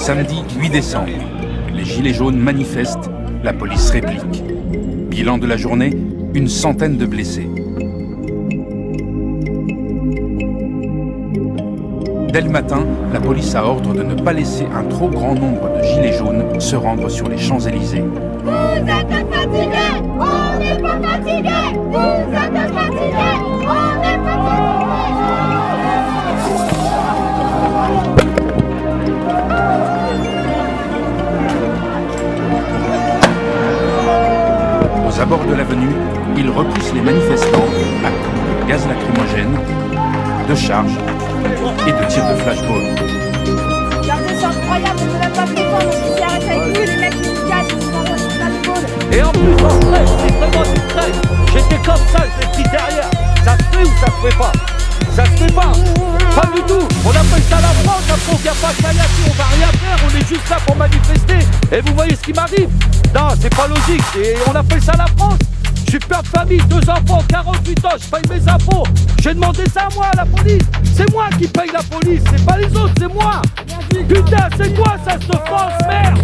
Samedi 8 décembre, les Gilets jaunes manifestent, la police réplique. Bilan de la journée, une centaine de blessés. Dès le matin, la police a ordre de ne pas laisser un trop grand nombre de Gilets jaunes se rendre sur les Champs-Élysées. Vous êtes fatigués, on n'est pas fatigués. Vous êtes fatigués, on n'est pas Aux abords de l'avenue, ils repoussent les manifestants à coups de gaz lacrymogène, de charges et de tirs de flashball. Regardez, c'est incroyable, on ne l'a pas fait fort, donc ils s'arrêtent avec nous, les mecs qui nous cassent, ils nous envoient des flashballs. Et en plus en stress, c'est vraiment du stress. J'étais comme ça, je l'ai pris derrière. Ça se fait ou ça se fait pas? Ça se fait pas. Pas du tout. On appelle ça la France, après on vient pas caillater, on va rien faire, on est juste là pour manifester. Et vous voyez ce qui m'arrive? Non, c'est pas logique, et on appelle ça la France. Je suis père de famille, 2 enfants, 48 ans, je paye mes impôts. J'ai demandé ça à moi, à la police. C'est moi qui paye la police, c'est pas les autres, c'est moi. Putain, c'est quoi ça, cette France, merde?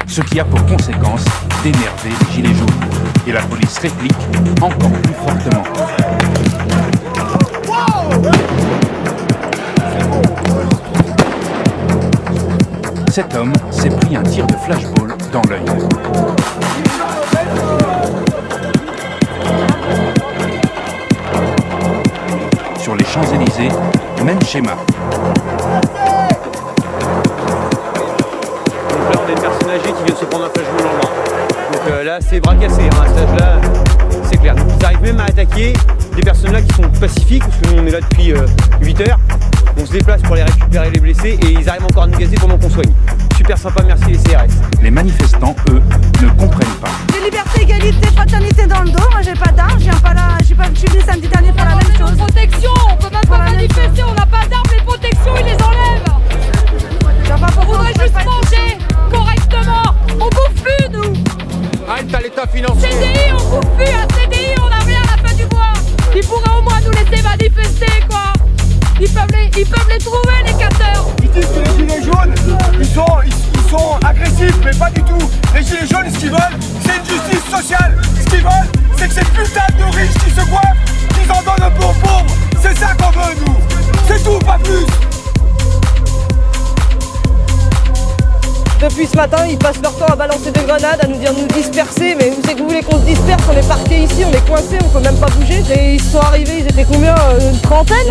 Ce qui a pour conséquence d'énerver les Gilets jaunes. Et la police réplique encore plus fortement. Cet homme s'est pris un tir de flashball dans l'œil. Sur les Champs-Élysées, même schéma. Donc là, on a une personne âgée qui vient de se prendre un flashball dans le bras. Donc là, c'est bras cassés, hein, à cet âge-là, c'est clair. Ils arrivent même à attaquer des personnes là qui sont pacifiques, parce que nous, on est là depuis 8 heures. On se déplace pour aller récupérer les blessés et ils arrivent encore à nous gazer pendant qu'on soigne. Super sympa, merci les CRS. Les manifestants, eux, ne comprennent pas. De liberté, égalité, fraternité dans le dos. Moi, j'ai pas d'armes, je suis venu samedi dernier pour la même chose. Protection, on peut même pas manifester, on n'a pas d'armes, les protections, ils les enlèvent. On voudrait juste manger correctement, on bouffe plus nous. Halte à l'état financier. CDI, on bouffe plus, à CDI, on a rien à la fin du mois. Ils pourraient au moins nous laisser manifester, quoi. Ils peuvent les trouver, les casseurs. Ils disent que les gilets jaunes, ils sont agressifs, mais pas du tout. Les gilets jaunes, ce qu'ils veulent, c'est une justice sociale. Ce qu'ils veulent, c'est que ces putains de riches qui se coiffent, qu'ils en donnent pour pauvres. C'est ça qu'on veut, nous. C'est tout, pas plus. Depuis ce matin, ils passent leur temps à balancer des grenades, à nous dire de nous disperser. Mais où c'est que vous voulez qu'on se disperse? On est parqués ici, on est coincés, on peut même pas bouger. Et ils sont arrivés, ils étaient combien? Une trentaine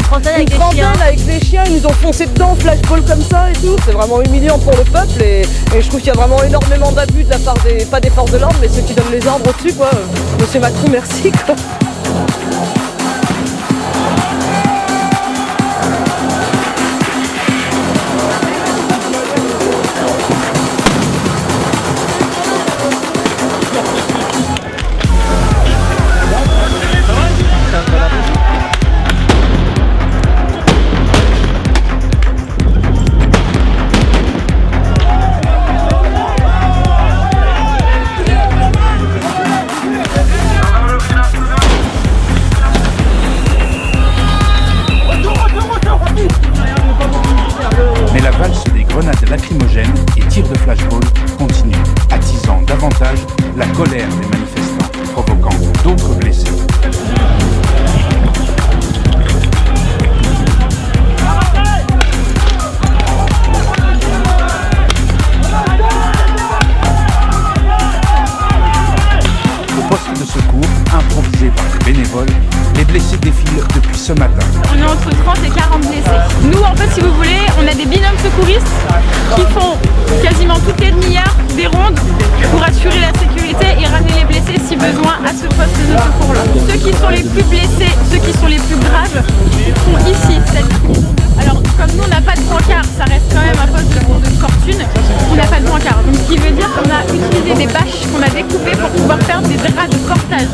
avec les chiens. Ils nous ont foncé dedans, flashball comme ça et tout. C'est vraiment humiliant pour le peuple et je trouve qu'il y a vraiment énormément d'abus de la part pas des forces de l'ordre, mais ceux qui donnent les ordres au-dessus, quoi. Monsieur Macron, merci, quoi. Mais la valse des grenades lacrymogènes et tirs de flashball continue, attisant davantage la colère des manifestants, provoquant d'autres blessés. Au poste de secours, improvisé par les bénévoles, les blessés défilent depuis ce matin. On est entre 30 et 40 blessés. Nous, en fait, si vous voulez, on a des binômes secouristes qui font quasiment toutes les demi-heures des rondes pour assurer la sécurité et ramener les blessés si besoin à ce poste de secours-là. Ceux qui sont les plus blessés, ceux qui sont les plus graves, sont ici. Alors, comme nous, on n'a pas de brancard, ça reste quand même un poste de fortune, on n'a pas de brancard. Donc, ce qui veut dire qu'on a utilisé des bâches qu'on a découpées pour pouvoir faire des draps de portage,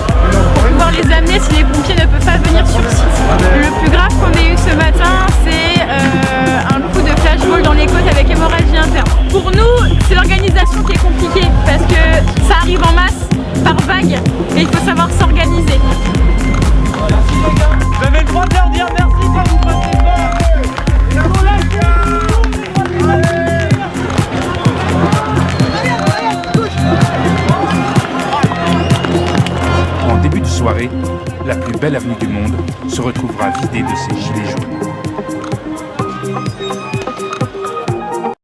pour pouvoir les amener si les pompiers ne peuvent pas venir sur site. Le plus grave qu'on ait eu ce matin, c'est un coup de flashball dans les côtes avec hémorragie interne. Pour nous, c'est l'organisation qui est compliquée parce que ça arrive en masse, par vague, et il faut savoir s'organiser. Vous avez le droit de leur dire merci quand vous passez pas. la plus belle avenue du monde se retrouvera vidée de ses gilets jaunes.